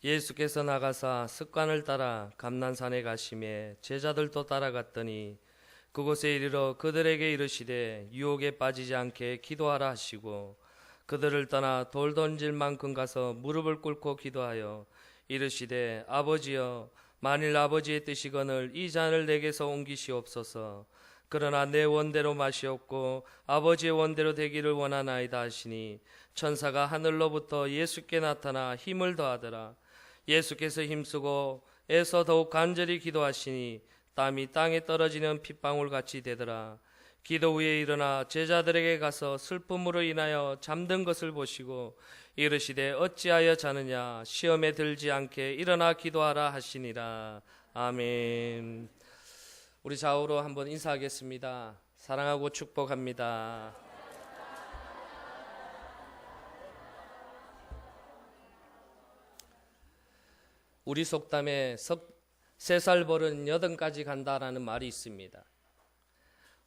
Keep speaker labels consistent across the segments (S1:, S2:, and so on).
S1: 예수께서 나가사 습관을 따라 감난산에 가시매 제자들도 따라갔더니 그곳에 이르러 그들에게 이르시되 유혹에 빠지지 않게 기도하라 하시고 그들을 떠나 돌 던질 만큼 가서 무릎을 꿇고 기도하여 이르시되 아버지여 만일 아버지의 뜻이거늘 이 잔을 내게서 옮기시옵소서. 그러나 내 원대로 마시옵고 아버지의 원대로 되기를 원하나이다 하시니 천사가 하늘로부터 예수께 나타나 힘을 더하더라. 예수께서 힘쓰고 애써 더욱 간절히 기도하시니 땀이 땅에 떨어지는 핏방울같이 되더라. 기도 후에 일어나 제자들에게 가서 슬픔으로 인하여 잠든 것을 보시고 이르시되 어찌하여 자느냐 시험에 들지 않게 일어나 기도하라 하시니라. 아멘. 우리 좌우로 한번 인사하겠습니다. 사랑하고 축복합니다. 우리 속담에 3살 버른 8까지 간다라는 말이 있습니다.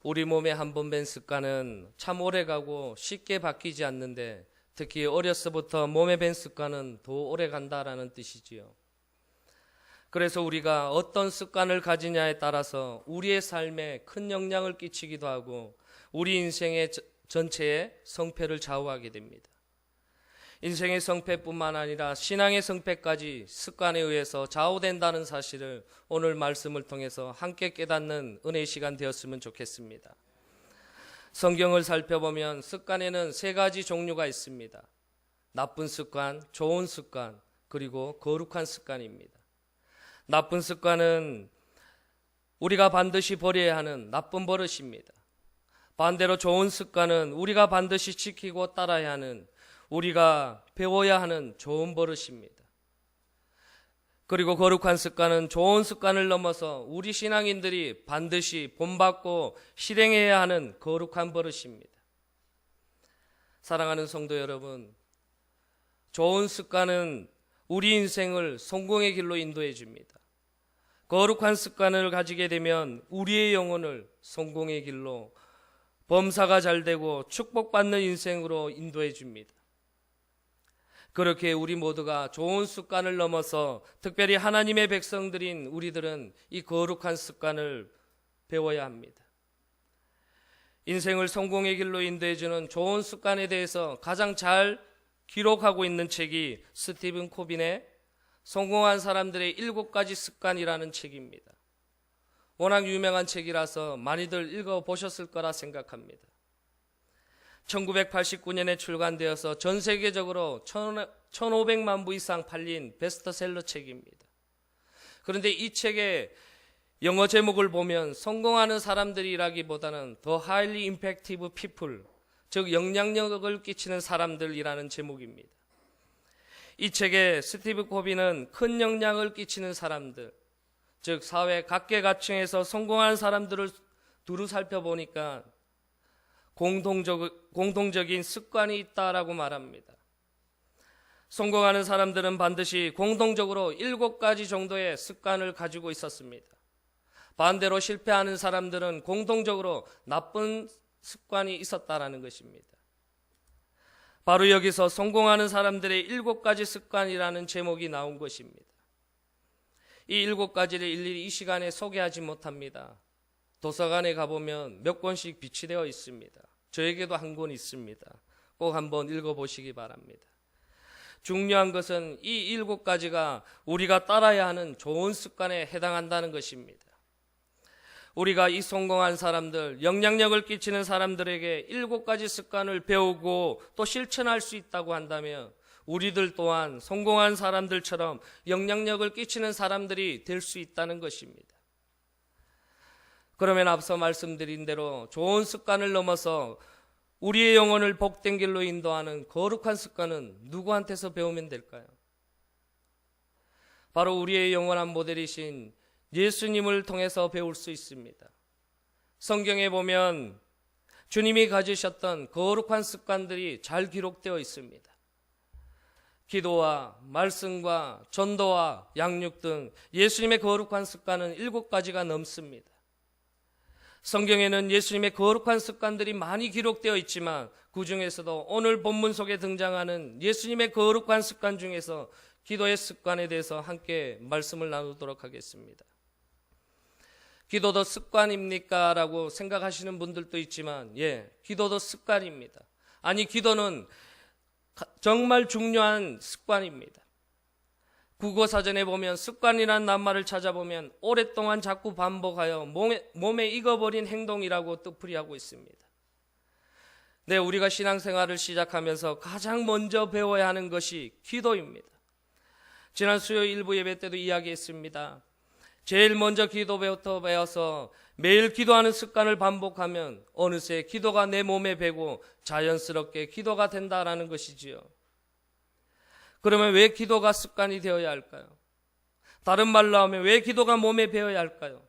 S1: 우리 몸에 한 번 밴 습관은 참 오래 가고 쉽게 바뀌지 않는데 특히 어려서부터 몸에 밴 습관은 더 오래 간다라는 뜻이지요. 그래서 우리가 어떤 습관을 가지냐에 따라서 우리의 삶에 큰 영향을 끼치기도 하고 우리 인생의 전체의 성패를 좌우하게 됩니다. 인생의 성패뿐만 아니라 신앙의 성패까지 습관에 의해서 좌우된다는 사실을 오늘 말씀을 통해서 함께 깨닫는 은혜의 시간 되었으면 좋겠습니다. 성경을 살펴보면 습관에는 3가지 종류가 있습니다. 나쁜 습관, 좋은 습관, 그리고 거룩한 습관입니다. 나쁜 습관은 우리가 반드시 버려야 하는 나쁜 버릇입니다. 반대로 좋은 습관은 우리가 반드시 지키고 따라야 하는 우리가 배워야 하는 좋은 버릇입니다. 그리고 거룩한 습관은 좋은 습관을 넘어서 우리 신앙인들이 반드시 본받고 실행해야 하는 거룩한 버릇입니다. 사랑하는 성도 여러분, 좋은 습관은 우리 인생을 성공의 길로 인도해 줍니다. 거룩한 습관을 가지게 되면 우리의 영혼을 성공의 길로 범사가 잘 되고 축복받는 인생으로 인도해 줍니다. 그렇게 우리 모두가 좋은 습관을 넘어서 특별히 하나님의 백성들인 우리들은 이 거룩한 습관을 배워야 합니다. 인생을 성공의 길로 인도해주는 좋은 습관에 대해서 가장 잘 기록하고 있는 책이 스티븐 코빈의 성공한 사람들의 7가지 습관이라는 책입니다. 워낙 유명한 책이라서 많이들 읽어보셨을 거라 생각합니다. 1989년에 출간되어서 전 세계적으로 1,500만 부 이상 팔린 베스트셀러 책입니다. 그런데 이 책의 영어 제목을 보면 성공하는 사람들이라기보다는 The Highly Impactive People, 즉 영향력을 끼치는 사람들이라는 제목입니다. 이 책에 스티브 코비는 큰 영향을 끼치는 사람들, 즉 사회 각계각층에서 성공한 사람들을 두루 살펴보니까 공동적인 습관이 있다라고 말합니다. 성공하는 사람들은 반드시 공동적으로 7가지 정도의 습관을 가지고 있었습니다. 반대로 실패하는 사람들은 공동적으로 나쁜 습관이 있었다라는 것입니다. 바로 여기서 성공하는 사람들의 7가지 습관이라는 제목이 나온 것입니다. 이 7가지를 일일이 이 시간에 소개하지 못합니다. 도서관에 가보면 몇 권씩 비치되어 있습니다. 저에게도 한 권 있습니다. 꼭 한번 읽어보시기 바랍니다. 중요한 것은 이 7가지가 우리가 따라야 하는 좋은 습관에 해당한다는 것입니다. 우리가 이 성공한 사람들, 영향력을 끼치는 사람들에게 7가지 습관을 배우고 또 실천할 수 있다고 한다면 우리들 또한 성공한 사람들처럼 영향력을 끼치는 사람들이 될 수 있다는 것입니다. 그러면 앞서 말씀드린 대로 좋은 습관을 넘어서 우리의 영혼을 복된 길로 인도하는 거룩한 습관은 누구한테서 배우면 될까요? 바로 우리의 영원한 모델이신 예수님을 통해서 배울 수 있습니다. 성경에 보면 주님이 가지셨던 거룩한 습관들이 잘 기록되어 있습니다. 기도와 말씀과 전도와 양육 등 예수님의 거룩한 습관은 7가지가 넘습니다. 성경에는 예수님의 거룩한 습관들이 많이 기록되어 있지만 그 중에서도 오늘 본문 속에 등장하는 예수님의 거룩한 습관 중에서 기도의 습관에 대해서 함께 말씀을 나누도록 하겠습니다. 기도도 습관입니까? 라고 생각하시는 분들도 있지만, 기도도 습관입니다. 아니, 기도는 정말 중요한 습관입니다. 국어사전에 보면 습관이라는 낱말을 찾아보면 오랫동안 자꾸 반복하여 몸에 익어버린 행동이라고 뜻풀이하고 있습니다. 네, 우리가 신앙생활을 시작하면서 가장 먼저 배워야 하는 것이 기도입니다. 지난 수요일 일부 예배 때도 이야기했습니다. 제일 먼저 기도부터 배워서 매일 기도하는 습관을 반복하면 어느새 기도가 내 몸에 배고 자연스럽게 기도가 된다라는 것이지요. 그러면 왜 기도가 습관이 되어야 할까요? 다른 말로 하면 왜 기도가 몸에 배어야 할까요?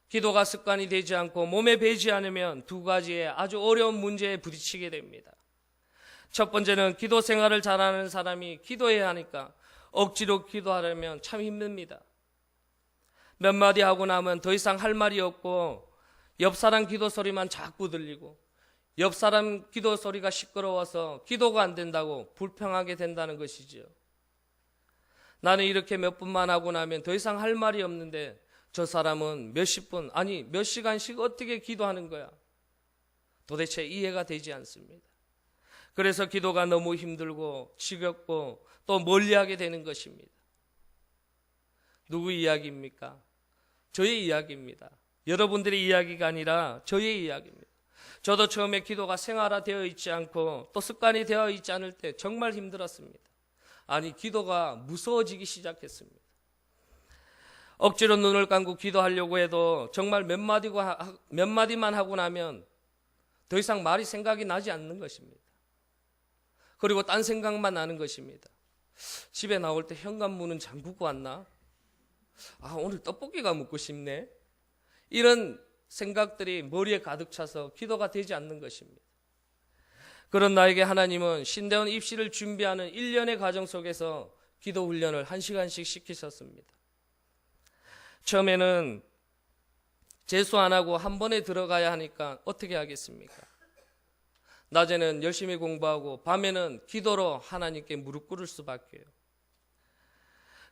S1: 기도가 습관이 되지 않고 몸에 배지 않으면 두 가지의 아주 어려운 문제에 부딪히게 됩니다. 첫 번째는 기도 생활을 잘하는 사람이 기도해야 하니까 억지로 기도하려면 참 힘듭니다. 몇 마디 하고 나면 더 이상 할 말이 없고 옆 사람 기도 소리만 자꾸 들리고 옆 사람 기도 소리가 시끄러워서 기도가 안 된다고 불평하게 된다는 것이지요. 나는 이렇게 몇 분만 하고 나면 더 이상 할 말이 없는데 저 사람은 몇십 분, 아니 몇 시간씩 어떻게 기도하는 거야? 도대체 이해가 되지 않습니다. 그래서 기도가 너무 힘들고 지겹고 또 멀리하게 되는 것입니다. 누구 이야기입니까? 저의 이야기입니다. 여러분들의 이야기가 아니라 저의 이야기입니다. 저도 처음에 기도가 생활화되어 있지 않고 또 습관이 되어 있지 않을 때 정말 힘들었습니다. 아니, 기도가 무서워지기 시작했습니다. 억지로 눈을 감고 기도하려고 해도 정말 몇 마디만 하고 나면 더 이상 말이 생각이 나지 않는 것입니다. 그리고 딴 생각만 나는 것입니다. 집에 나올 때 현관문은 잠그고 왔나? 오늘 떡볶이가 먹고 싶네. 이런 생각들이 머리에 가득 차서 기도가 되지 않는 것입니다. 그런 나에게 하나님은 신대원 입시를 준비하는 1년의 과정 속에서 기도 훈련을 1시간씩 시키셨습니다. 처음에는 재수 안 하고 한 번에 들어가야 하니까 어떻게 하겠습니까? 낮에는 열심히 공부하고 밤에는 기도로 하나님께 무릎 꿇을 수밖에요.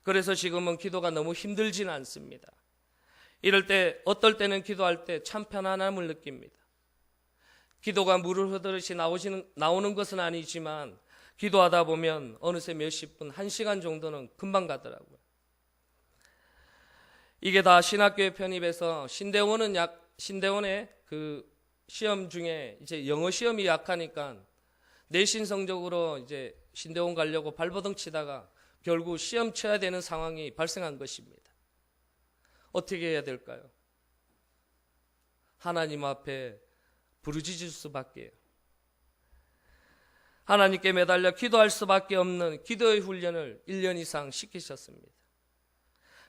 S1: 그래서 지금은 기도가 너무 힘들지는 않습니다. 이럴 때 어떨 때는 기도할 때 참 편안함을 느낍니다. 기도가 물을 흐르듯이 나오는 것은 아니지만 기도하다 보면 어느새 몇십 분, 1시간 정도는 금방 가더라고요. 이게 다 신학교에 편입해서 신대원의 그 시험 중에 이제 영어 시험이 약하니까 내신 성적으로 이제 신대원 가려고 발버둥 치다가 결국 시험 쳐야 되는 상황이 발생한 것입니다. 어떻게 해야 될까요? 하나님 앞에 부르짖을 수밖에요. 하나님께 매달려 기도할 수밖에 없는 기도의 훈련을 1년 이상 시키셨습니다.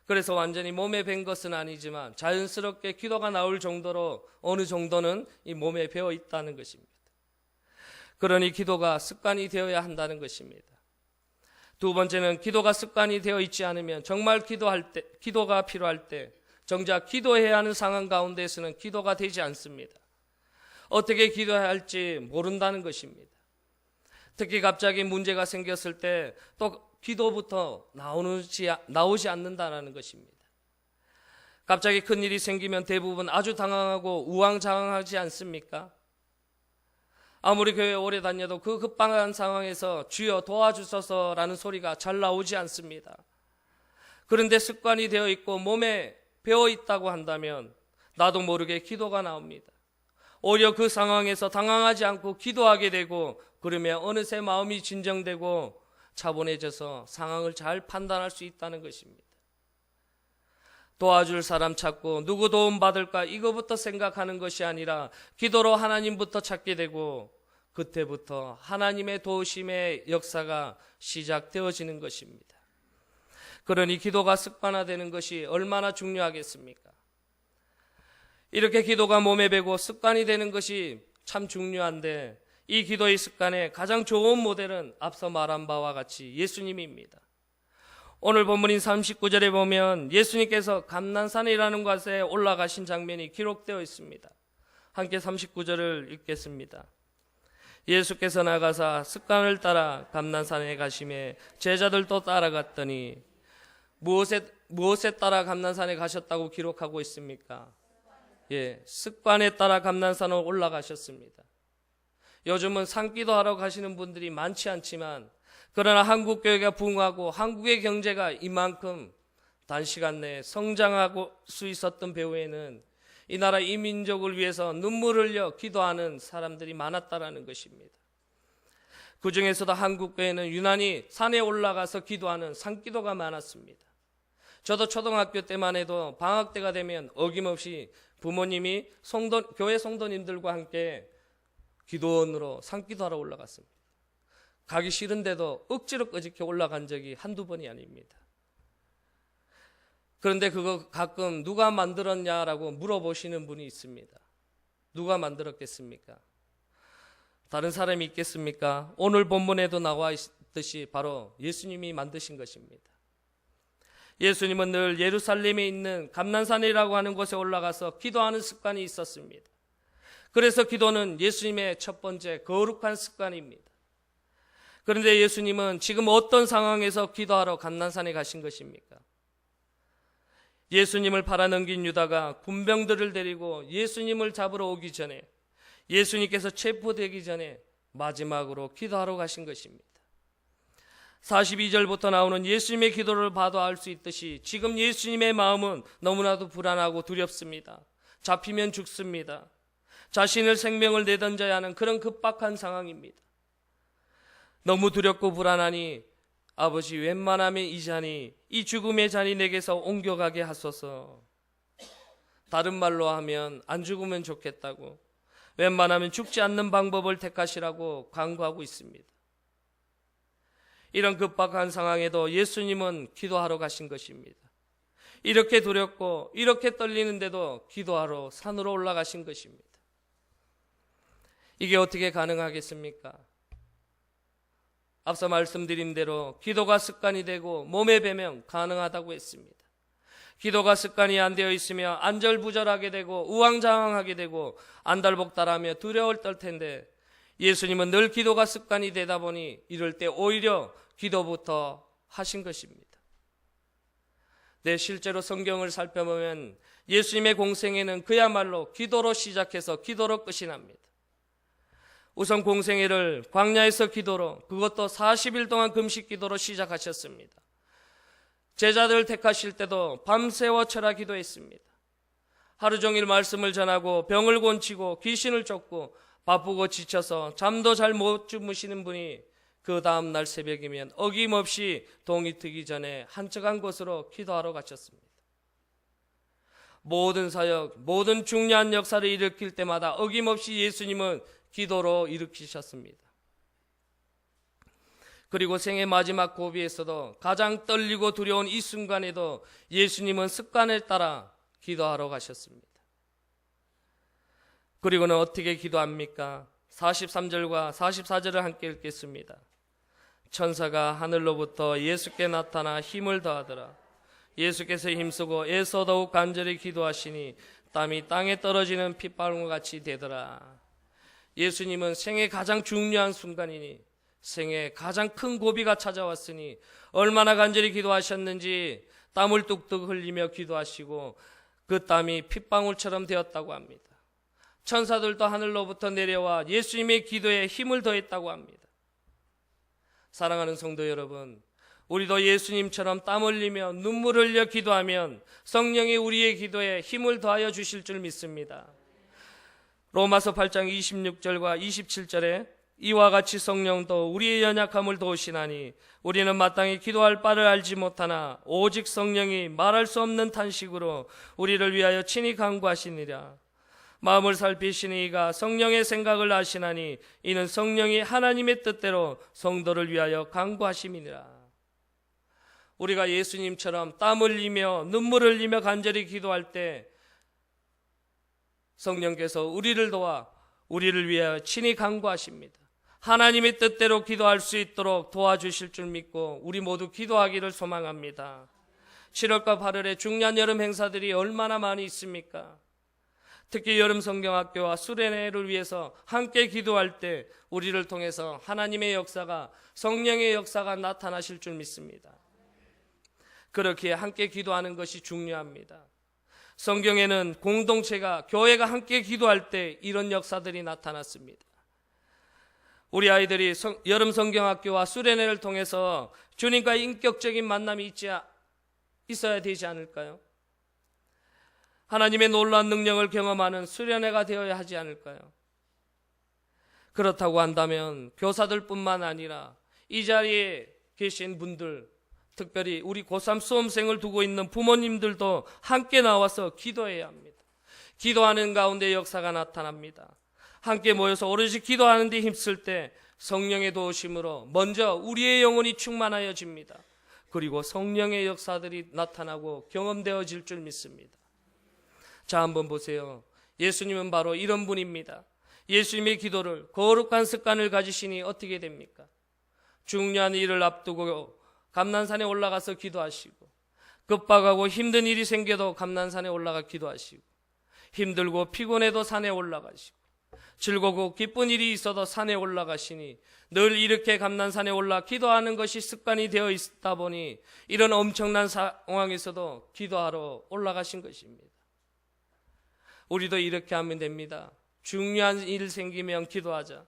S1: 그래서 완전히 몸에 밴 것은 아니지만 자연스럽게 기도가 나올 정도로 어느 정도는 이 몸에 배어 있다는 것입니다. 그러니 기도가 습관이 되어야 한다는 것입니다. 두 번째는 기도가 습관이 되어 있지 않으면 정말 기도가 필요할 때 정작 기도해야 하는 상황 가운데서는 기도가 되지 않습니다. 어떻게 기도해야 할지 모른다는 것입니다. 특히 갑자기 문제가 생겼을 때 또 기도부터 나오지 않는다는 것입니다. 갑자기 큰일이 생기면 대부분 아주 당황하고 우왕좌왕하지 않습니까? 아무리 교회 오래 다녀도 그 급박한 상황에서 주여 도와주소서라는 소리가 잘 나오지 않습니다. 그런데 습관이 되어 있고 몸에 배어 있다고 한다면 나도 모르게 기도가 나옵니다. 오히려 그 상황에서 당황하지 않고 기도하게 되고 그러면 어느새 마음이 진정되고 차분해져서 상황을 잘 판단할 수 있다는 것입니다. 도와줄 사람 찾고 누구 도움 받을까 이거부터 생각하는 것이 아니라 기도로 하나님부터 찾게 되고 그때부터 하나님의 도우심의 역사가 시작되어지는 것입니다. 그러니 기도가 습관화되는 것이 얼마나 중요하겠습니까? 이렇게 기도가 몸에 배고 습관이 되는 것이 참 중요한데 이 기도의 습관의 가장 좋은 모델은 앞서 말한 바와 같이 예수님입니다. 오늘 본문인 39절에 보면 예수님께서 감난산이라는 곳에 올라가신 장면이 기록되어 있습니다. 함께 39절을 읽겠습니다. 예수께서 나가사 습관을 따라 감난산에 가심에 제자들도 따라갔더니 무엇에 따라 감난산에 가셨다고 기록하고 있습니까? 습관에 따라 감난산으로 올라가셨습니다. 요즘은 산기도 하러 가시는 분들이 많지 않지만, 그러나 한국 교회가 부흥하고 한국의 경제가 이만큼 단시간 내에 성장할 수 있었던 배후에는 이 나라 이 민족을 위해서 눈물을 흘려 기도하는 사람들이 많았다라는 것입니다. 그 중에서도 한국 교회는 유난히 산에 올라가서 기도하는 산기도가 많았습니다. 저도 초등학교 때만 해도 방학 때가 되면 어김없이 부모님이 교회 성도님들과 함께 기도원으로 산기도하러 올라갔습니다. 가기 싫은데도 억지로 끄집혀 올라간 적이 한두 번이 아닙니다. 그런데 그거 가끔 누가 만들었냐라고 물어보시는 분이 있습니다. 누가 만들었겠습니까? 다른 사람이 있겠습니까? 오늘 본문에도 나와 있듯이 바로 예수님이 만드신 것입니다. 예수님은 늘 예루살렘에 있는 감난산이라고 하는 곳에 올라가서 기도하는 습관이 있었습니다. 그래서 기도는 예수님의 첫 번째 거룩한 습관입니다. 그런데 예수님은 지금 어떤 상황에서 기도하러 감난산에 가신 것입니까? 예수님을 팔아넘긴 유다가 군병들을 데리고 예수님을 잡으러 오기 전에, 예수님께서 체포되기 전에 마지막으로 기도하러 가신 것입니다. 42절부터 나오는 예수님의 기도를 봐도 알 수 있듯이 지금 예수님의 마음은 너무나도 불안하고 두렵습니다. 잡히면 죽습니다. 자신을 생명을 내던져야 하는 그런 급박한 상황입니다. 너무 두렵고 불안하니 아버지, 웬만하면 이 죽음의 잔이 내게서 옮겨가게 하소서. 다른 말로 하면 안 죽으면 좋겠다고, 웬만하면 죽지 않는 방법을 택하시라고 간구하고 있습니다. 이런 급박한 상황에도 예수님은 기도하러 가신 것입니다. 이렇게 두렵고 이렇게 떨리는데도 기도하러 산으로 올라가신 것입니다. 이게 어떻게 가능하겠습니까? 앞서 말씀드린 대로 기도가 습관이 되고 몸에 배면 가능하다고 했습니다. 기도가 습관이 안 되어 있으며 안절부절하게 되고 우왕좌왕하게 되고 안달복달하며 두려울 떨 텐데, 예수님은 늘 기도가 습관이 되다 보니 이럴 때 오히려 기도부터 하신 것입니다. 실제로 성경을 살펴보면 예수님의 공생애는 그야말로 기도로 시작해서 기도로 끝이 납니다. 우선 공생애를 광야에서 기도로, 그것도 40일 동안 금식 기도로 시작하셨습니다. 제자들을 택하실 때도 밤새워 철야 기도했습니다. 하루 종일 말씀을 전하고 병을 고치고 귀신을 쫓고 바쁘고 지쳐서 잠도 잘 못 주무시는 분이 그 다음날 새벽이면 어김없이 동이 트기 전에 한적한 곳으로 기도하러 가셨습니다. 모든 사역, 모든 중요한 역사를 일으킬 때마다 어김없이 예수님은 기도로 일으키셨습니다. 그리고 생애 마지막 고비에서도 가장 떨리고 두려운 이 순간에도 예수님은 습관을 따라 기도하러 가셨습니다. 그리고는 어떻게 기도합니까? 43절과 44절을 함께 읽겠습니다. 천사가 하늘로부터 예수께 나타나 힘을 더하더라. 예수께서 힘쓰고 애써 더욱 간절히 기도하시니 땀이 땅에 떨어지는 핏방울과 같이 되더라. 예수님은 생애 가장 중요한 순간이니, 생애 가장 큰 고비가 찾아왔으니 얼마나 간절히 기도하셨는지 땀을 뚝뚝 흘리며 기도하시고 그 땀이 핏방울처럼 되었다고 합니다. 천사들도 하늘로부터 내려와 예수님의 기도에 힘을 더했다고 합니다. 사랑하는 성도 여러분, 우리도 예수님처럼 땀 흘리며 눈물 흘려 기도하면 성령이 우리의 기도에 힘을 더하여 주실 줄 믿습니다. 로마서 8장 26절과 27절에 이와 같이 성령도 우리의 연약함을 도우시나니 우리는 마땅히 기도할 바를 알지 못하나 오직 성령이 말할 수 없는 탄식으로 우리를 위하여 친히 간구하시니라. 마음을 살피시니 이가 성령의 생각을 아시나니 이는 성령이 하나님의 뜻대로 성도를 위하여 간구하심이니라. 우리가 예수님처럼 땀 흘리며 눈물 흘리며 간절히 기도할 때 성령께서 우리를 도와 우리를 위하여 친히 간구하십니다. 하나님의 뜻대로 기도할 수 있도록 도와주실 줄 믿고 우리 모두 기도하기를 소망합니다. 7월과 8월에 중요한 여름 행사들이 얼마나 많이 있습니까? 특히 여름 성경학교와 수련회를 위해서 함께 기도할 때 우리를 통해서 하나님의 역사가, 성령의 역사가 나타나실 줄 믿습니다. 그렇게 함께 기도하는 것이 중요합니다. 성경에는 공동체가, 교회가 함께 기도할 때 이런 역사들이 나타났습니다. 우리 아이들이 여름 성경학교와 수련회를 통해서 주님과 인격적인 만남이 있어야 되지 않을까요? 하나님의 놀라운 능력을 경험하는 수련회가 되어야 하지 않을까요? 그렇다고 한다면 교사들뿐만 아니라 이 자리에 계신 분들, 특별히 우리 고3 수험생을 두고 있는 부모님들도 함께 나와서 기도해야 합니다. 기도하는 가운데 역사가 나타납니다. 함께 모여서 오롯이 기도하는 데 힘쓸 때 성령의 도우심으로 먼저 우리의 영혼이 충만하여집니다. 그리고 성령의 역사들이 나타나고 경험되어질 줄 믿습니다. 자, 한번 보세요. 예수님은 바로 이런 분입니다. 예수님의 기도를, 거룩한 습관을 가지시니 어떻게 됩니까? 중요한 일을 앞두고 감난산에 올라가서 기도하시고, 급박하고 힘든 일이 생겨도 감난산에 올라가 기도하시고, 힘들고 피곤해도 산에 올라가시고, 즐겁고 기쁜 일이 있어도 산에 올라가시니 늘 이렇게 감난산에 올라 기도하는 것이 습관이 되어 있다 보니 이런 엄청난 상황에서도 기도하러 올라가신 것입니다. 우리도 이렇게 하면 됩니다. 중요한 일 생기면 기도하자.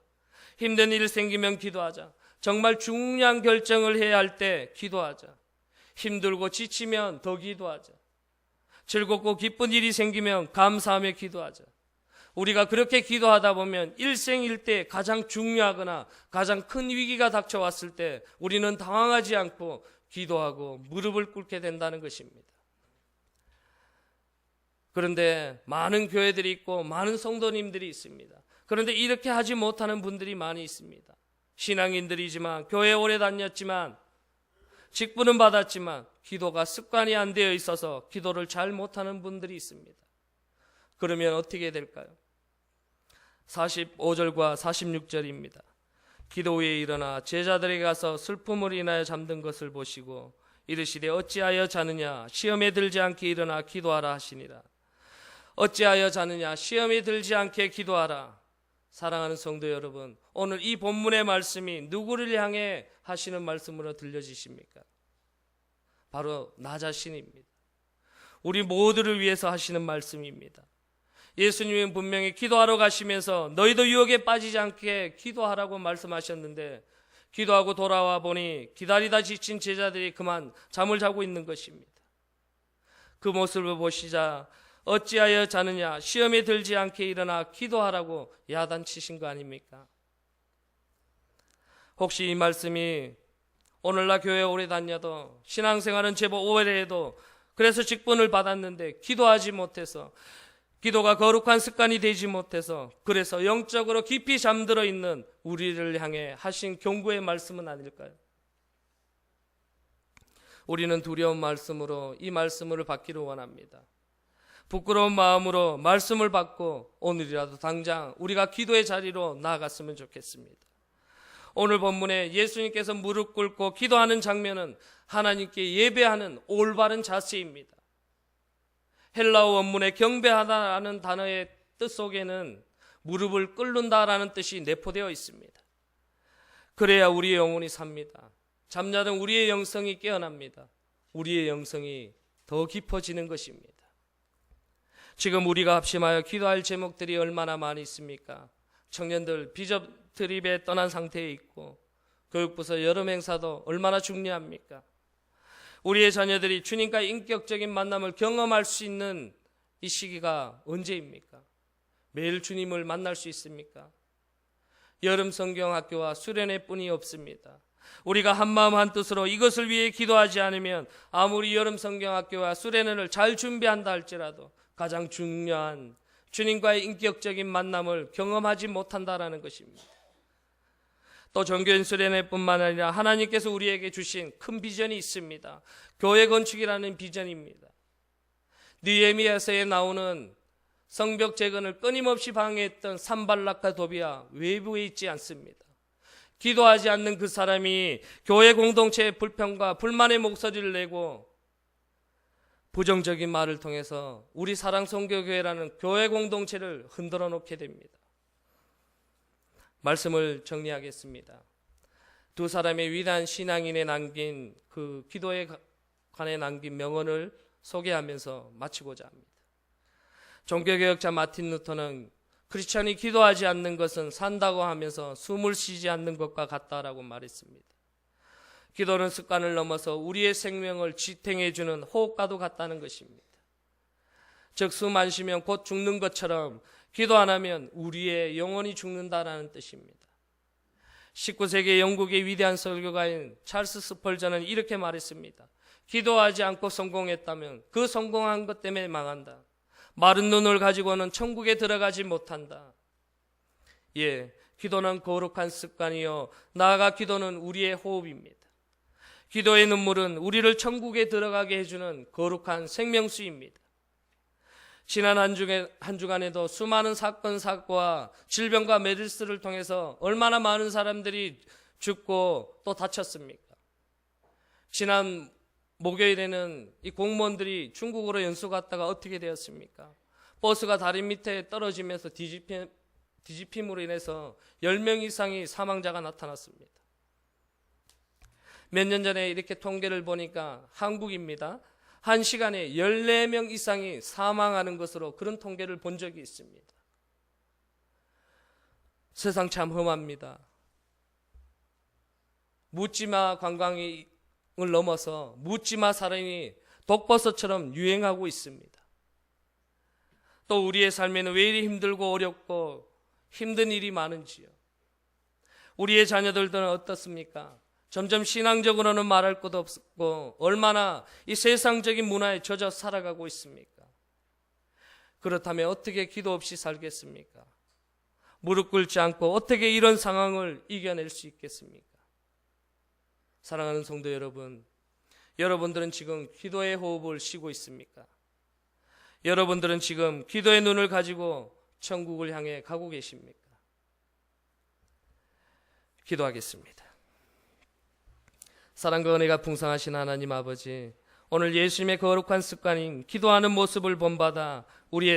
S1: 힘든 일 생기면 기도하자. 정말 중요한 결정을 해야 할 때 기도하자. 힘들고 지치면 더 기도하자. 즐겁고 기쁜 일이 생기면 감사하며 기도하자. 우리가 그렇게 기도하다 보면 일생일대 가장 중요하거나 가장 큰 위기가 닥쳐왔을 때 우리는 당황하지 않고 기도하고 무릎을 꿇게 된다는 것입니다. 그런데 많은 교회들이 있고 많은 성도님들이 있습니다. 그런데 이렇게 하지 못하는 분들이 많이 있습니다. 신앙인들이지만, 교회에 오래 다녔지만, 직분은 받았지만 기도가 습관이 안 되어 있어서 기도를 잘 못하는 분들이 있습니다. 그러면 어떻게 될까요? 45절과 46절입니다. 기도 후에 일어나 제자들에게 가서 슬픔을 인하여 잠든 것을 보시고 이르시되 어찌하여 자느냐, 시험에 들지 않게 일어나 기도하라 하시니라. 어찌하여 자느냐, 시험에 들지 않게 기도하라. 사랑하는 성도 여러분, 오늘 이 본문의 말씀이 누구를 향해 하시는 말씀으로 들려지십니까? 바로 나 자신입니다. 우리 모두를 위해서 하시는 말씀입니다. 예수님은 분명히 기도하러 가시면서 너희도 유혹에 빠지지 않게 기도하라고 말씀하셨는데, 기도하고 돌아와 보니 기다리다 지친 제자들이 그만 잠을 자고 있는 것입니다. 그 모습을 보시자 어찌하여 자느냐, 시험에 들지 않게 일어나 기도하라고 야단치신 거 아닙니까? 혹시 이 말씀이 오늘날 교회에 오래 다녀도 신앙생활은 제법 오래 해도 그래서 직분을 받았는데 기도하지 못해서, 기도가 거룩한 습관이 되지 못해서, 그래서 영적으로 깊이 잠들어 있는 우리를 향해 하신 경고의 말씀은 아닐까요? 우리는 두려운 말씀으로 이 말씀을 받기를 원합니다. 부끄러운 마음으로 말씀을 받고 오늘이라도 당장 우리가 기도의 자리로 나아갔으면 좋겠습니다. 오늘 본문에 예수님께서 무릎 꿇고 기도하는 장면은 하나님께 예배하는 올바른 자세입니다. 헬라어 원문의 경배하다라는 단어의 뜻 속에는 무릎을 꿇는다라는 뜻이 내포되어 있습니다. 그래야 우리의 영혼이 삽니다. 잠자던 우리의 영성이 깨어납니다. 우리의 영성이 더 깊어지는 것입니다. 지금 우리가 합심하여 기도할 제목들이 얼마나 많이 있습니까? 청년들 비접 트립에 떠난 상태에 있고, 교육부서 여름 행사도 얼마나 중요합니까? 우리의 자녀들이 주님과 인격적인 만남을 경험할 수 있는 이 시기가 언제입니까? 매일 주님을 만날 수 있습니까? 여름 성경학교와 수련회뿐이 없습니다. 우리가 한마음 한뜻으로 이것을 위해 기도하지 않으면 아무리 여름 성경학교와 수련회를 잘 준비한다 할지라도 가장 중요한 주님과의 인격적인 만남을 경험하지 못한다라는 것입니다. 또 정교인 수련회뿐만 아니라 하나님께서 우리에게 주신 큰 비전이 있습니다. 교회 건축이라는 비전입니다. 느헤미야서에 나오는 성벽 재건을 끊임없이 방해했던 산발락과 도비아 외부에 있지 않습니다. 기도하지 않는 그 사람이 교회 공동체의 불평과 불만의 목소리를 내고 부정적인 말을 통해서 우리 사랑선교교회라는 교회 공동체를 흔들어 놓게 됩니다. 말씀을 정리하겠습니다. 두 사람의 위대한 신앙인에 남긴 그 기도에 관해 남긴 명언을 소개하면서 마치고자 합니다. 종교개혁자 마틴 루터는 크리스천이 기도하지 않는 것은 산다고 하면서 숨을 쉬지 않는 것과 같다라고 말했습니다. 기도는 습관을 넘어서 우리의 생명을 지탱해주는 호흡과도 같다는 것입니다. 즉 숨 안 쉬면 곧 죽는 것처럼 기도 안 하면 우리의 영혼이 죽는다라는 뜻입니다. 19세기 영국의 위대한 설교가인 찰스 스펄전은 이렇게 말했습니다. 기도하지 않고 성공했다면 그 성공한 것 때문에 망한다. 마른 눈을 가지고는 천국에 들어가지 못한다. 예, 기도는 거룩한 습관이요 나아가 기도는 우리의 호흡입니다. 기도의 눈물은 우리를 천국에 들어가게 해주는 거룩한 생명수입니다. 지난 한 주간에도 수많은 사건 사고와 질병과 메르스를 통해서 얼마나 많은 사람들이 죽고 또 다쳤습니까? 지난 목요일에는 이 공무원들이 중국으로 연수 갔다가 어떻게 되었습니까? 버스가 다리 밑에 떨어지면서 뒤집힘으로 인해서 10명 이상의 사망자가 나타났습니다. 몇 년 전에 이렇게 통계를 보니까 한국입니다. 한 시간에 14명 이상이 사망하는 것으로 그런 통계를 본 적이 있습니다. 세상 참 험합니다. 묻지마 관광을 넘어서 묻지마 사랑이 독버섯처럼 유행하고 있습니다. 또 우리의 삶에는 왜 이리 힘들고 어렵고 힘든 일이 많은지요. 우리의 자녀들은 어떻습니까? 점점 신앙적으로는 말할 것도 없고 얼마나 이 세상적인 문화에 젖어 살아가고 있습니까? 그렇다면 어떻게 기도 없이 살겠습니까? 무릎 꿇지 않고 어떻게 이런 상황을 이겨낼 수 있겠습니까? 사랑하는 성도 여러분, 여러분들은 지금 기도의 호흡을 쉬고 있습니까? 여러분들은 지금 기도의 눈을 가지고 천국을 향해 가고 계십니까? 기도하겠습니다. 사랑과 은혜가 풍성하신 하나님 아버지, 오늘 예수님의 거룩한 습관인 기도하는 모습을 본받아 우리의